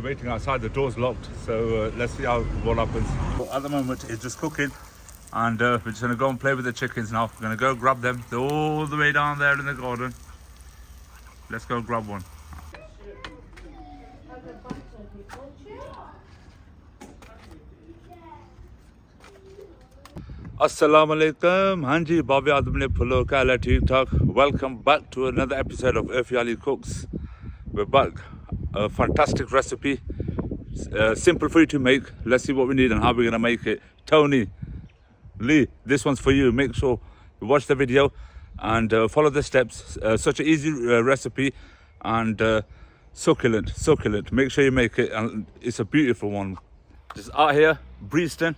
currently waiting outside. The door's locked, so let's see what happens. But at the moment, it's just cooking, and we're just gonna go and play with the chickens now. We're gonna go grab them. They're all the way down there in the garden. Let's go grab one. Assalamu alaikum. Hanji, Bobby Adamne Pulo Kala TikTok. Welcome back to another episode of Efiali Cooks. We're back. A fantastic recipe. Simple for you to make. Let's see what we need and how we're gonna make it. Tony, Lee, this one's for you. Make sure you watch the video and follow the steps. Such an easy recipe and succulent. Make sure you make it, and it's a beautiful one. Just out here, Breeston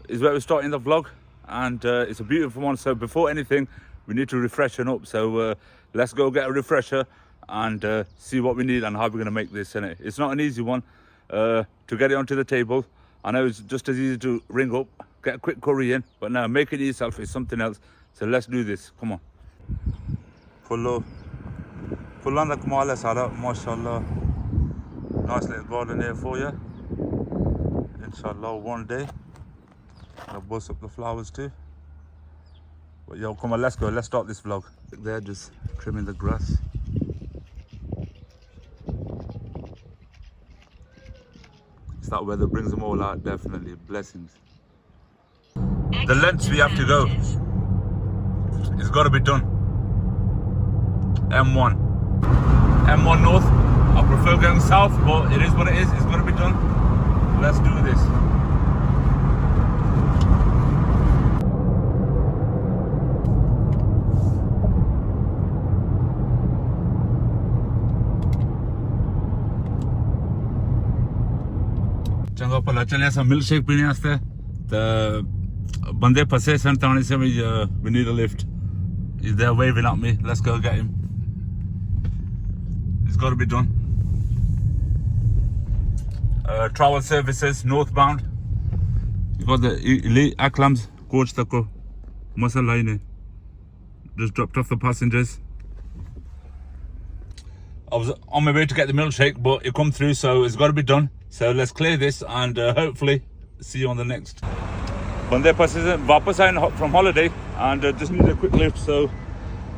is where we're starting the vlog. And it's a beautiful one. So before anything, we need to refreshen up. So let's go get a refresher and see what we need and how we're going to make this. Innit? It's not an easy one to get it onto the table. I know it's just as easy to ring up, get a quick curry in, but now make it yourself is something else. So let's do this. Come on. Full on the kamala sada, mashallah. Nice little garden here for you. Inshallah, one day I'll bust up the flowers too. But yo, come on, let's go. Let's start this vlog. They're just trimming the grass. It's that weather brings them all out, definitely. Blessings. The lengths we have to go. It's got to be done. M1 north. I prefer going south, but it is what it is. It's got to be done. Let's do this. चंगा भला चले us milk shake पीने वास्ते तो बंदे फसे सन ताने से we need a lift. He's there waving at me. Let's go get him. It's got to be done. Travel services northbound. You got the elite Aklams coach tako masala ine. Just dropped off the passengers. I was on my way to get the milkshake, but it come through, so it's got to be done. So let's clear this and hopefully see you on the next. Bande wapas aaye from holiday and just need a quick lift, so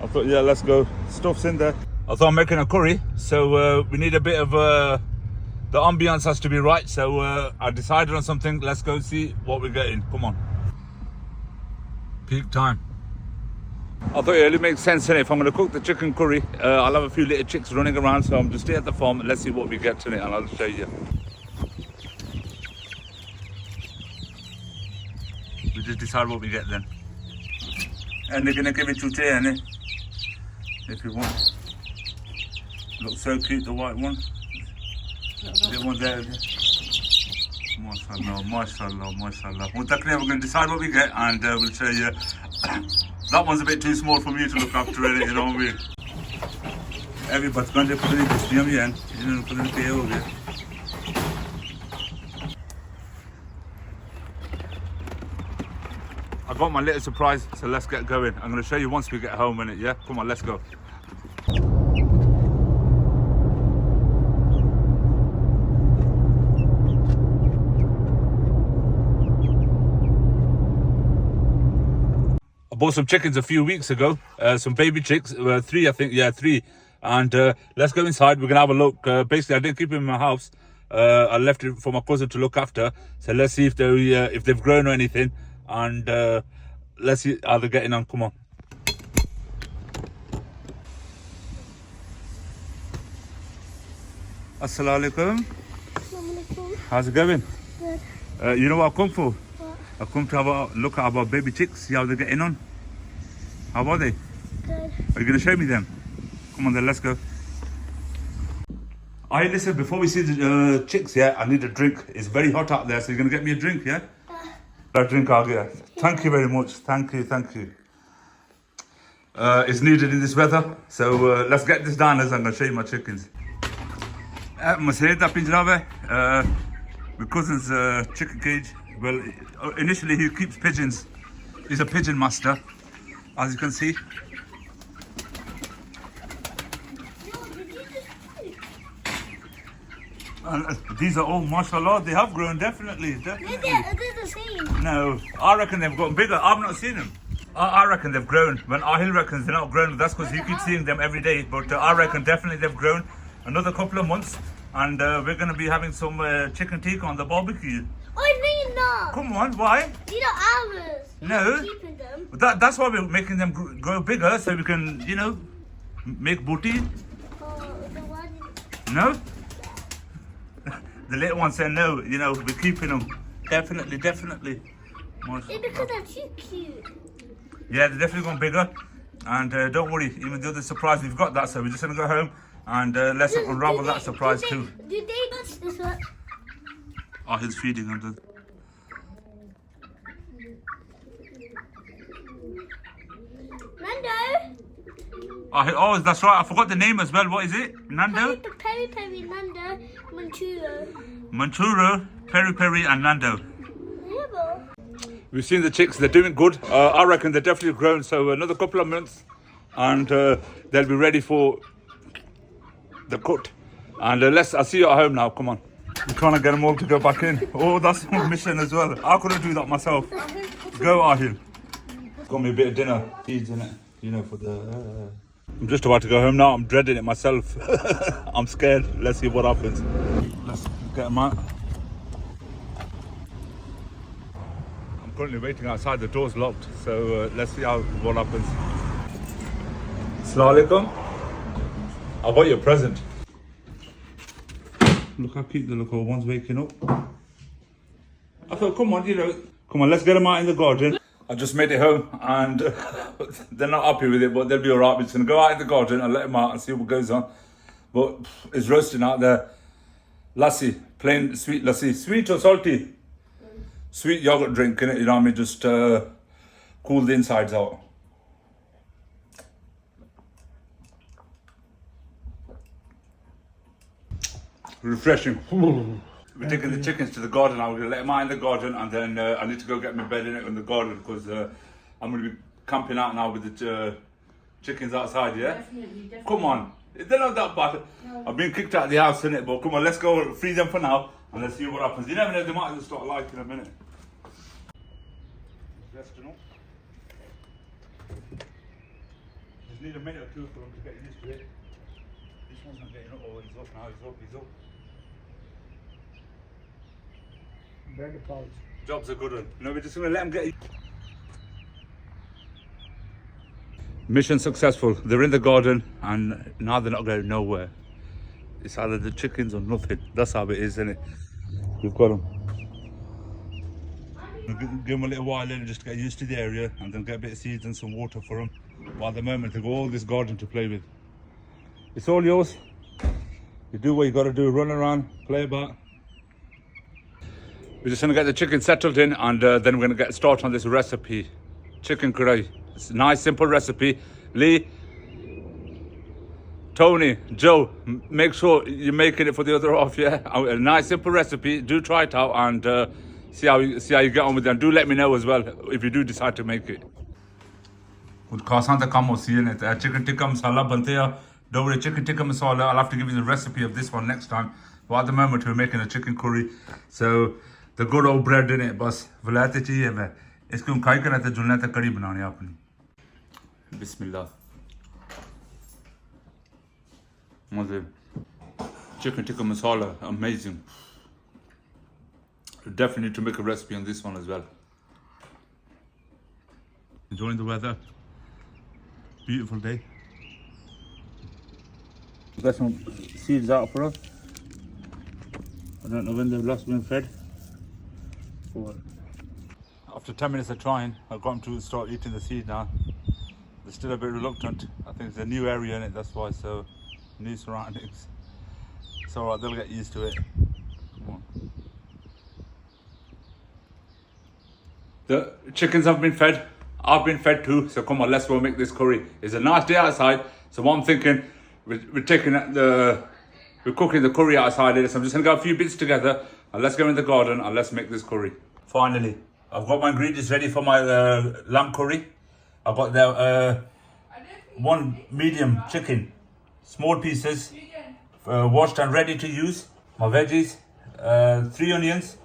I thought, yeah, let's go. Stuff's in there. I thought I'm making a curry, so we need a bit of the ambience has to be right. So I decided on something. Let's go see what we're getting. Come on. Peak time. I thought it only makes sense, innit? If I'm going to cook the chicken curry, I'll have a few little chicks running around, so I'm just stay at the farm. Let's see what we get tonight, and I'll show you. We just decide what we get then. And they're going to give it to you, if you want. Looks so cute, the white one. The one there. Mashallah. We're going to decide what we get and we'll show you. That one's a bit too small for me to look after it, you know what I mean? Everybody's going to put it in this thing, you know, put it in the over. I got my little surprise, so let's get going. I'm going to show you once we get home, innit? Yeah? Come on, let's go. I bought some chickens a few weeks ago, some baby chicks, 3 I think, yeah, 3. And let's go inside, we're going to have a look. Basically, I didn't keep them in my house. I left it for my cousin to look after. So let's see if they've grown or anything. And let's see how they're getting on. Come on. Assalamu alaikum. How's it going? Good. You know what I've come for? What? I've come to have a look at our baby chicks, see how they're getting on. How are they? Good. Are you going to show me them? Come on then, let's go. Hey, listen, before we see the chicks, yeah, I need a drink. It's very hot out there, so you're going to get me a drink, yeah? A drink, I'll get. Thank you very much. Thank you. It's needed in this weather, so let's get this done as I'm going to show you my chickens. My cousin's chicken cage. Well, initially he keeps pigeons. He's a pigeon master, as you can see. And these are all, mashallah, they have grown, definitely. They're the same. No, I reckon they've gotten bigger. I've not seen them. I reckon they've grown. When Ahil reckons they're not grown, that's because he keeps seeing them every day. But I reckon definitely they've grown. Another couple of months, and we're going to be having some chicken tikka on the barbecue. Oh, no, you're not. Come on, why? These are ours. No. We're keeping them. That's why we're making them grow bigger, so we can, you know, make booty. Oh, the one. No? The little one said no, you know, we're keeping them. Definitely, definitely. It's because they're too cute. Yeah, they're definitely going bigger. And don't worry, even though the surprise, we've got that, so we're just going to go home and let's unravel that surprise too. Do they touch this one? Oh, he's feeding them. Nando? Oh, that's right, I forgot the name as well. What is it? Nando? Peri Peri, Nando, Manchuro. Manchuro, Peri Peri and Nando. Yeah, bro. We've seen the chicks, they're doing good. I reckon they're definitely grown, so another couple of months and they'll be ready for the cut. And I'll see you at home now, come on. We're trying to get them all to go back in. Oh, that's my mission as well. I couldn't do that myself. Go, Ahil. Got me a bit of dinner, feeds in it, you know, for the... I'm just about to go home now, I'm dreading it myself. I'm scared, let's see what happens. Let's get them out. I'm currently waiting outside, the door's locked, so let's see what happens. Assalamu alaikum. I bought you a present. Look how cute they look, all one's waking up. I thought, come on, you know, come on, let's get them out in the garden. I just made it home and they're not happy with it, but they'll be all right. We're just going to go out in the garden and let them out and see what goes on. But it's roasting out there. Lassi, plain sweet lassi. Sweet or salty? Sweet yogurt drink, innit? You know what I mean? Just cool the insides out. Refreshing. We're taking the chickens to the garden now. We're going to let them out in the garden and then I need to go get my bed in it in the garden because I'm going to be camping out now with the chickens outside, yeah? Definitely. Come on. They're not that bad. No. I've been kicked out of the house, innit? But come on, let's go free them for now and let's see what happens. You never know, they might just start liking in a minute. Resting up. Just need a minute or two for them to get used to it. This one's not getting up. Oh, he's up now, he's up. Very pouch. Job's a good one. No, we're just going to let them get... Mission successful. They're in the garden and now they're not going nowhere. It's either the chickens or nothing. That's how it is, isn't it? We've got them. We'll give them a little while in just to get used to the area and then get a bit of seeds and some water for them. But at the moment, they've got all this garden to play with. It's all yours. You do what you got to do. Run around, play about. We're just going to get the chicken settled in and then we're going to get started on this recipe. Chicken Karahi. It's a nice, simple recipe. Lee, Tony, Joe, make sure you're making it for the other half, yeah? A nice, simple recipe. Do try it out and see how you get on with it. And do let me know as well if you do decide to make it. Chicken tikka masala bante hai. Don't worry, chicken tikka masala. I'll have to give you the recipe of this one next time. But at the moment, we're making a chicken curry. So... the good old bread in it, बस वलायत चाहिए मैं इसको हम खाई कर रहते जुलने तक कड़ी बनानी है अपनी बिस्मिल्लाह मज़े chicken tikka masala amazing definitely need to make a recipe on this one as well. Enjoying the weather, beautiful day. Got some seeds out for us. I don't know when they've last been fed. After 10 minutes of trying, I've got them to start eating the seed now. They're still a bit reluctant. I think it's a new area in it, that's why, so new surroundings. It's alright, they'll get used to it. Come on. The chickens have been fed. I've been fed too, so come on, let's go make this curry. It's a nice day outside, so what I'm thinking, we're cooking the curry outside here, so I'm just gonna get a few bits together and let's go in the garden and let's make this curry. Finally, I've got my ingredients ready for my lamb curry. I've got the one medium chicken, small pieces, washed and ready to use. My veggies, 3 onions,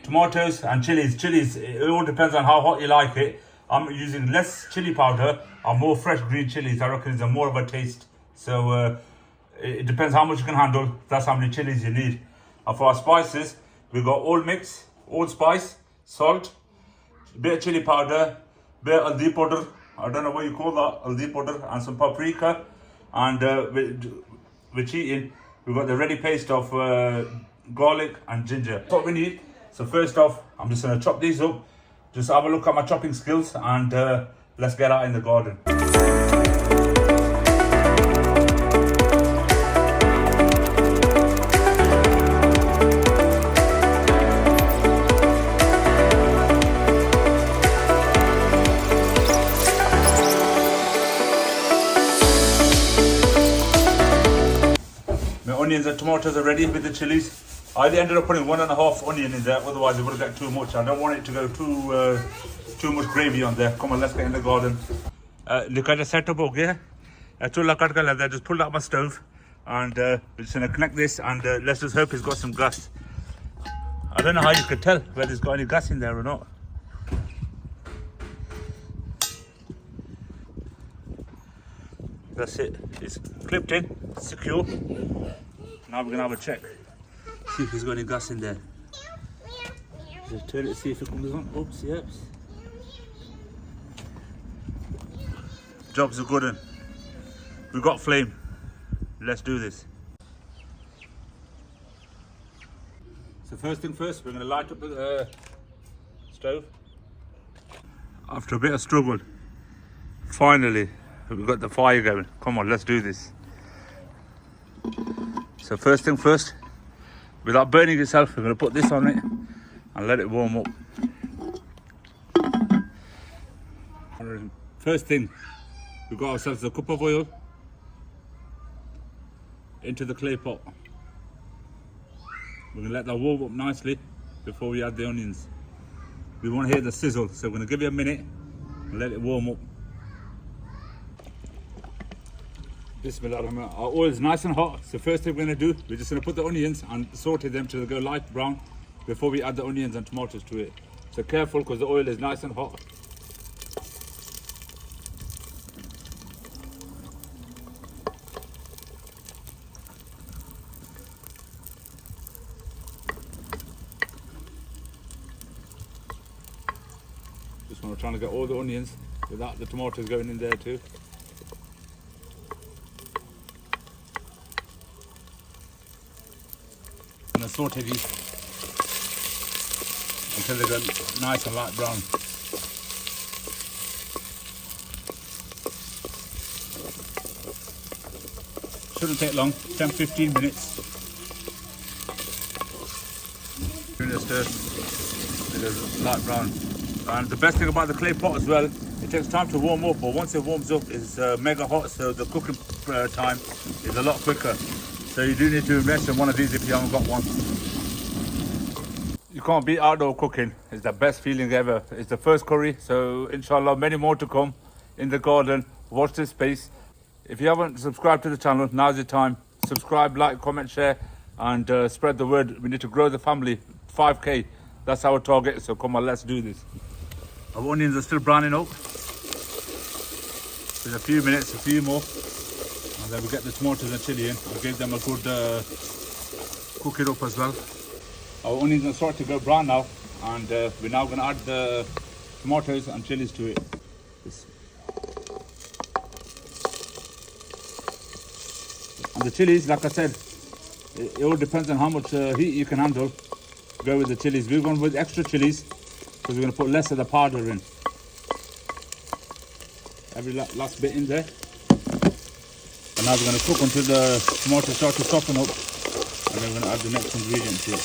tomatoes and chilies. Chilies, it all depends on how hot you like it. I'm using less chili powder and more fresh green chilies. I reckon it's a more of a taste. So it depends how much you can handle. That's how many chilies you need. And for our spices, we've got all mix, all spice, salt, bit of chili powder, bit of haldi powder. I don't know what you call that, haldi powder, and some paprika. And we're cheating. We've got the ready paste of garlic and ginger. That's what we need. So first off, I'm just going to chop these up. Just have a look at my chopping skills and let's get out in the garden. My onions and tomatoes are ready with the chilies. I ended up putting 1.5 onion in there, otherwise it would have got too much. I don't want it to go too much gravy on there. Come on, let's get in the garden. Look, I just set up okay. Just pulled out my stove and we're just gonna connect this and let's just hope it's got some gas. I don't know how you could tell whether it's got any gas in there or not. That's it. It's clipped in, secure. Now we're gonna have a check. See if he's got any gas in there. Just turn it, see if it comes on. Oops, yep. Job's a good one. We've got flame. Let's do this. So first thing first, we're gonna light up the stove. After a bit of struggle, finally, we've got the fire going. Come on, let's do this. So first thing first, without burning itself, we're going to put this on it and let it warm up. First thing, we've got ourselves a cup of oil into the clay pot. We're going to let that warm up nicely before we add the onions. We want to hear the sizzle, so we're going to give it a minute and let it warm up. Bismillah. Our oil is nice and hot, so first thing we're going to do, we're just going to put the onions and saute them till they go light brown before we add the onions and tomatoes to it. So careful because the oil is nice and hot. Just want to try to get all the onions without the tomatoes going in there too. And saute these until they go nice and light brown. Shouldn't take long, 10-15 minutes. Give it a stir till it's light brown. And the best thing about the clay pot as well, it takes time to warm up, but once it warms up, it's mega hot, so the cooking time is a lot quicker. So you do need to invest in one of these if you haven't got one. You can't beat outdoor cooking. It's the best feeling ever. It's the first curry, so inshallah many more to come in the garden. Watch this space. If you haven't subscribed to the channel, now's your time. Subscribe, like, comment, share and spread the word. We need to grow the family, 5k. That's our target, so come on, let's do this. Our onions are still browning up. In a few minutes, a few more. And then we get the tomatoes and chili in. I'll give them a good cook it up as well. Our onions are starting to go brown now, and we're now going to add the tomatoes and chilies to it. And the chilies, like I said, it all depends on how much heat you can handle. Go with the chilies. We're going with extra chilies because we're going to put less of the powder in. Every last bit in there. And now we're going to cook until the tomatoes start to soften up, and then we're going to add the next ingredient to it.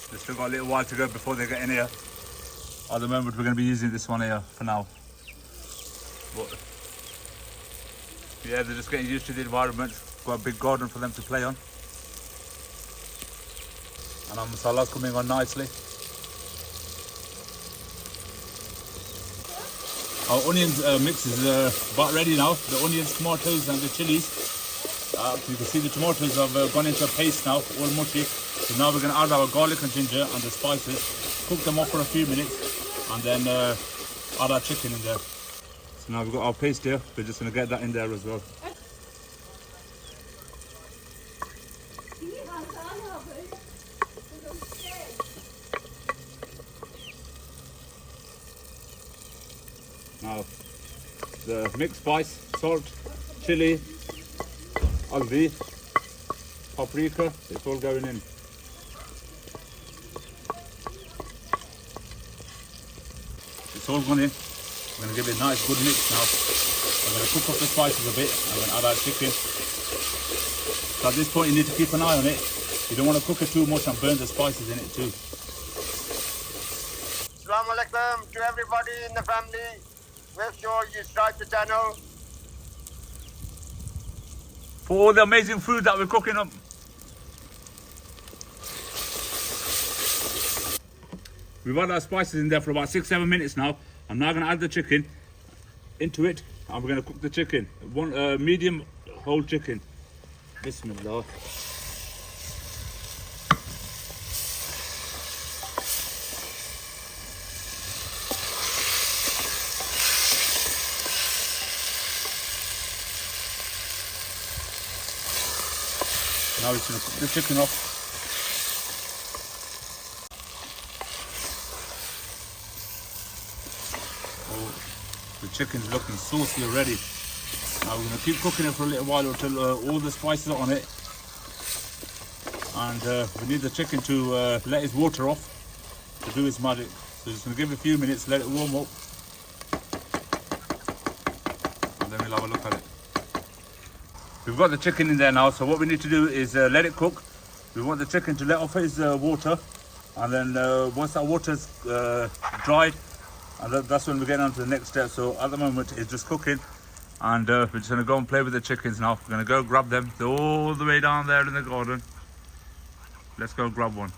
We've still got a little while to go before they get in here. At the moment we're going to be using this one here for now. But yeah, they're just getting used to the environment. Got a big garden for them to play on. And our masala's coming on nicely. Our onion mix is about ready now. The onions, tomatoes and the chilies. You can see the tomatoes have gone into a paste now, all mushy. So now we're going to add our garlic and ginger and the spices. Cook them up for a few minutes and then add our chicken in there. So now we've got our paste here. We're just going to get that in there as well. Now, the mixed spice, salt, chili, haldi, paprika, it's all going in. It's all gone in. I'm going to give it a nice good mix now. I'm going to cook up the spices a bit. I'm going to add our chicken. So at this point you need to keep an eye on it. You don't want to cook it too much and burn the spices in it too. Assalamu alaikum to everybody in the family. Make sure you subscribe to the channel. For all the amazing food that we're cooking up. We've had our spices in there for about 6-7 minutes now. I'm now going to add the chicken into it and we're going to cook the chicken. One medium whole chicken. Bismillah. Now we're going to cook the chicken up. Oh, the chicken's looking saucy already. Now we're going to keep cooking it for a little while until all the spices are on it. And we need the chicken to let its water off to do its magic. So just going to give it a few minutes, let it warm up. And then we'll have a look at it. We've got the chicken in there now, so what we need to do is let it cook. We want the chicken to let off its water, and then once that water's dried, and that's when we get on to the next step. So at the moment it's just cooking, and we're just going to go and play with the chickens now. We're going to go grab them. They're all the way down there in the garden. Let's go grab one.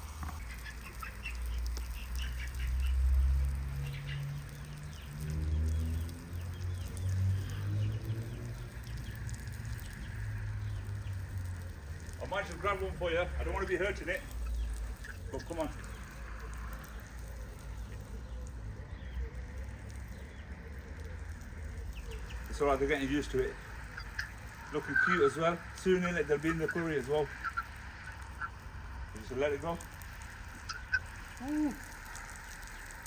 I might just grab one for you. I don't want to be hurting it. But come on. It's alright, they're getting used to it. Looking cute as well. Soon in it, they'll be in the curry as well. Just let it go. Ooh.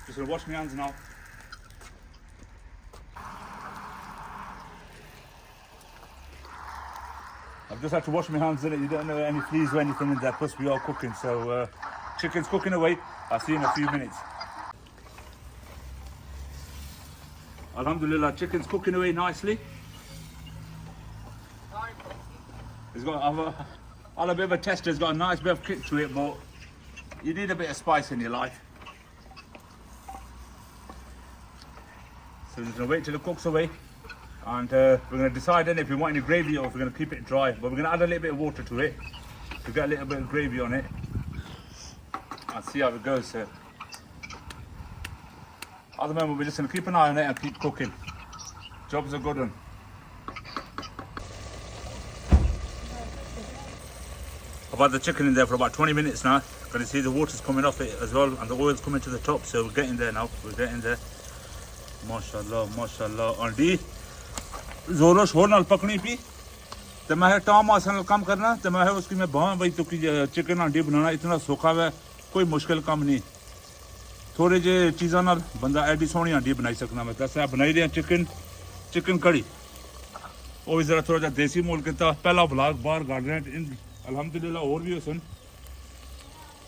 Just gonna wash my hands now. I've just had to wash my hands in it. You don't know any fleas or anything in there, plus we are cooking. So chicken's cooking away. I'll see you in a few minutes. Alhamdulillah, chicken's cooking away nicely. It's got a bit of a tester. It's got a nice bit of kick to it, but you need a bit of spice in your life. So we're just gonna wait till it cooks away. And we're going to decide then if we want any gravy or if we're going to keep it dry. But we're going to add a little bit of water to it to get a little bit of gravy on it and see how it goes. So at the moment we're just going to keep an eye on it and keep cooking. Job's a good one. I've had the chicken in there for about 20 minutes now. Going to see the water's coming off it as well and the oil's coming to the top. So we're getting there now. We're getting there. MashaAllah, MashaAllah. Auntie. जोरों शोर नाल पकनी P तो मैं टाम आसन काम करना तो मैं उसकी मैं बां भाई तो चिकन हांडी बनाना इतना सौखा है कोई मुश्किल काम नहीं थोड़े जे चीज़ां नाल बंदा एडी सोहनी हांडी बनाई सकना मैं दस बनाई रहा चिकन कड़ी वो भी जरा थोड़ा जा देसी मोल के पहला ब्लॉग बाहर गाड़ रहे हैं अल्हम्दुलिल्लाह और भी हो सुन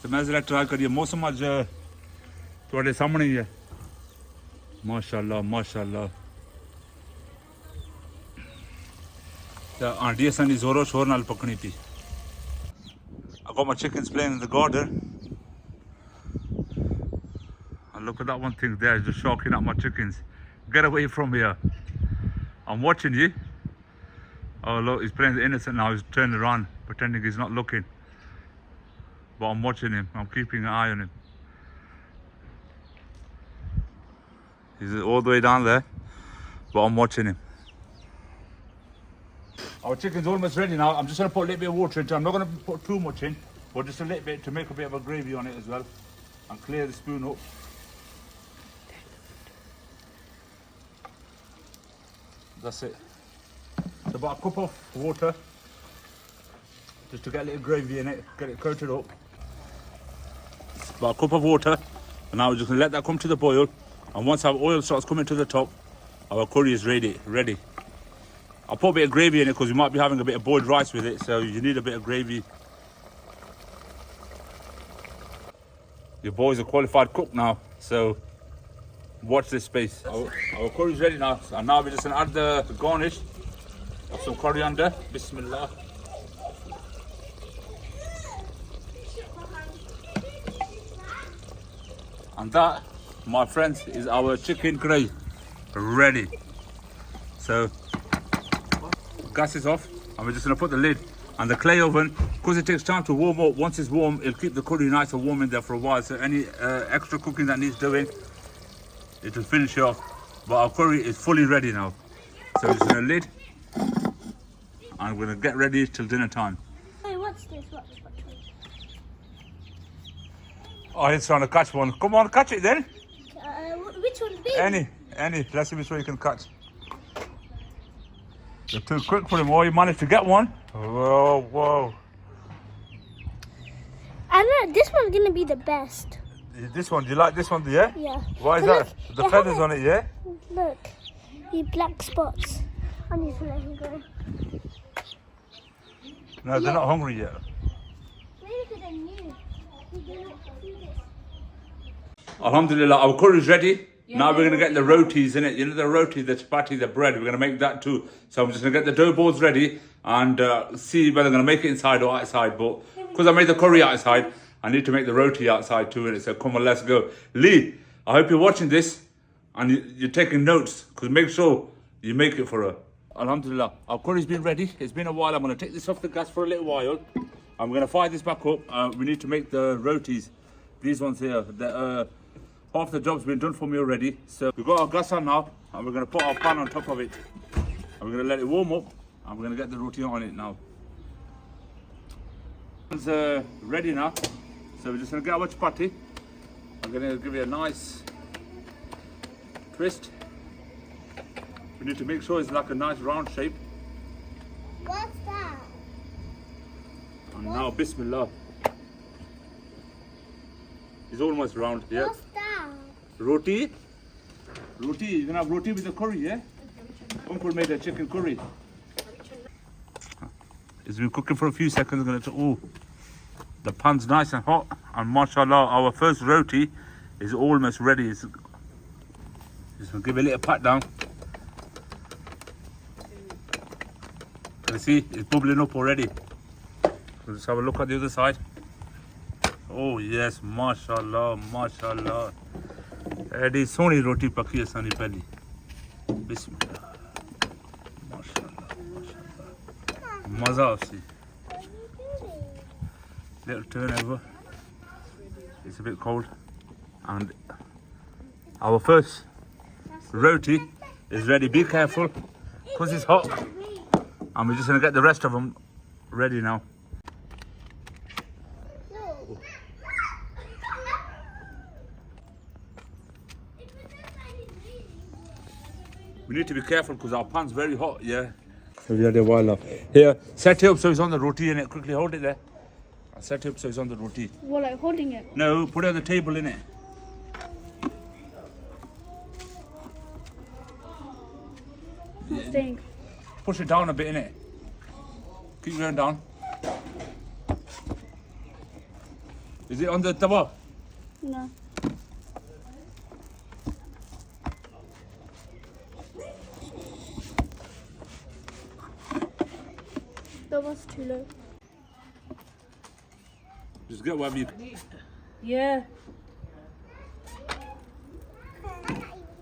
तो मैं जरा ट्राई करिए मौसम अज थोड़े सामने ही है माशाअल्लाह माशाअल्लाह Auntie Sunny Zoro Shore Nal Pakni Pi. I got my chickens playing in the garden. And look at that one thing there, just shocking at my chickens. Get away from here. I'm watching you. Oh look, he's playing the innocent now, he's turning around, pretending he's not looking. But I'm watching him, I'm keeping an eye on him. He's all the way down there. but I'm watching him. Our chicken's almost ready now. I'm just going to put a little bit of water into it. I'm not going to put too much in, but just a little bit to make a bit of a gravy on it as well. And clear the spoon up. That's it. So about a cup of water, just to get a little gravy in it, get it coated up. About a cup of water, and now we're just going to let that come to the boil. And once our oil starts coming to the top, our curry is ready. I'll put a bit of gravy in it because we might be having a bit of boiled rice with it, so you need a bit of gravy. Your boy's a qualified cook now, so watch this space. Our curry's ready now, and now we're just going to add the garnish of some coriander. Bismillah. And that, my friends, is our chicken curry ready. So gas is off, and we're just going to put the lid on the clay oven because it takes time to warm up. Once it's warm, it'll keep the curry nice and warm in there for a while, so any extra cooking that needs doing, it will finish it off. But our curry is fully ready now, so we're just going to lid, and we're going to get ready till dinner time. Hey, what's this? Watch. Oh, he's trying to catch one. Come on, catch it then. Which one's big? Any. Let's see which one you can catch. You're too quick for him. Oh, you managed to get one. Whoa. I know this one's gonna be the best. This one, do you like this one, yeah? Yeah. Why is But that? look, The it feathers has- on it, yeah? Look, the black spots. I need to let him go. No, they're not hungry yet. Maybe because they're new. We do not do this. Alhamdulillah, our curry is ready. Now we're going to get the roties in it. You know the roti, the chapati, the bread. We're going to make that too. So I'm just going to get the dough balls ready and see whether I'm going to make it inside or outside. But because I made the curry outside, I need to make the roti outside too in it. So come on, let's go. Lee, I hope you're watching this and you're taking notes, because make sure you make it for her. Alhamdulillah, our curry's been ready. It's been a while. I'm going to take this off the gas for a little while. I'm going to fire this back up. We need to make the rotis. These ones here. Half the job's been done for me already. So we've got our gas on now, and we're going to put our pan on top of it. And we're going to let it warm up, and we're going to get the roti on it now. It's ready now. So we're just going to get our chapati. I'm going to give it a nice twist. We need to make sure it's like a nice round shape. What's that? And now, Bismillah. It's almost round, yeah. What's that? Roti. You're gonna have roti with the curry, yeah? Uncle made a chicken curry. It's been cooking for a few seconds. The pan's nice and hot, and mashallah, our first roti is almost ready. Just gonna give it a little pat down. Can you see? It's bubbling up already. We'll just have a look at the other side. Oh yes, mashallah. Eddie soni roti paki hai sani pehli. Bismillah. Mashallah. Maza usi. Little turn over. It's a bit cold. And our first roti is ready. Be careful, because it's hot. And we're just gonna get the rest of them ready now. We need to be careful because our pan's very hot, yeah. So we had a while now. Here, set it up so it's on the roti in it. Quickly hold it there. Set it up so it's on the roti. Well, like holding it. No, put it on the table in it. Not staying. Push it down a bit in it. Keep going down. Is it on the tawa? No. That was too low. Just get whatever you. Yeah.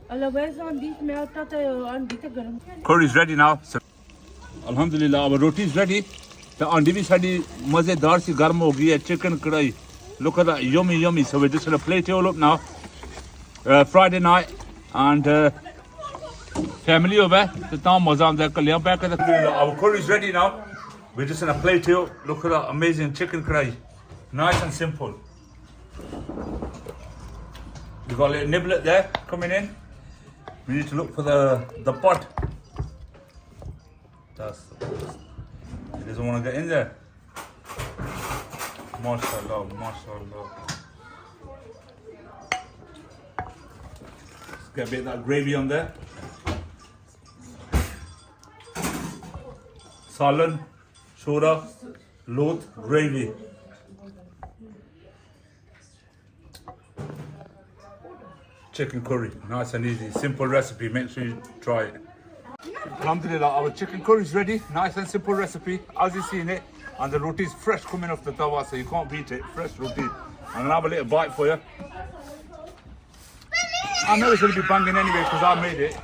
Allah, where's on these melt on these garam? Curry's ready now. So, Alhamdulillah, our roti is ready. The andi bhi sadi mazedar si garm ho gayi hai. Chicken karahi. Look at that, yummy. So we're just gonna plate it all up now. Friday night, and family over. The town was on the back of the. Our curry is ready now. We're just gonna plate it up. Look at that amazing chicken karahi. Nice and simple. We got a little niblet there coming in. We need to look for the pot. He doesn't want to get in there. Mashallah, mashallah. Let's get a bit of that gravy on there. Salan, soda, load, gravy. Chicken curry, nice and easy, simple recipe. Make sure you try it. Alhamdulillah, our chicken curry is ready. Nice and simple recipe, as you seen it. And the roti is fresh coming off the tawa, so you can't beat it. Fresh roti. I'm gonna have a little bite for you. I know it's gonna be banging anyway because I made it.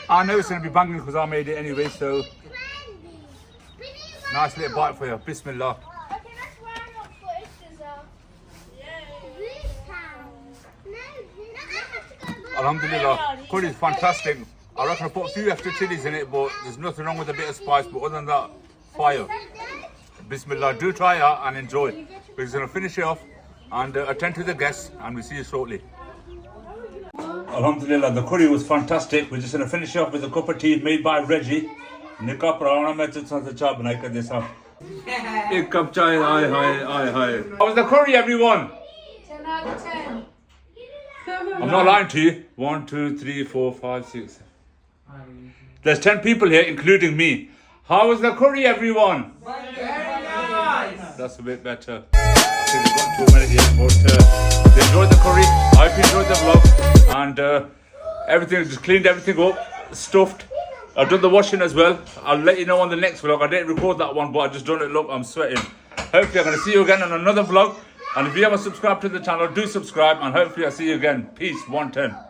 I know it's gonna be banging because I made it anyway. So nice little bite for you. Bismillah. Alhamdulillah, curry is fantastic. I reckon I put a few extra chilies in it, but there's nothing wrong with a bit of spice. But other than that, fire. Bismillah, do try it and enjoy. We're just going to finish it off and attend to the guests, and we'll see you shortly. Alhamdulillah, the curry was fantastic. We're just going to finish it off with a cup of tea made by Reggie. Nika prana mein to cha banai kar desa. Ek cup chai, hi. How was the curry, everyone? 10 out of 10. I'm not lying to you. 1, 2, 3, 4, 5, 6. There's 10 people here, including me. How was the curry, everyone? Very nice. That's a bit better. I think we've got too many here, but they enjoyed the curry. I hope you enjoyed the vlog. And everything, just cleaned everything up, stuffed. I've done the washing as well. I'll let you know on the next vlog. I didn't record that one, but I just done it. Look, I'm sweating. Hopefully I'm going to see you again on another vlog. And if you haven't subscribed to the channel, do subscribe. And hopefully I'll see you again. Peace, 110.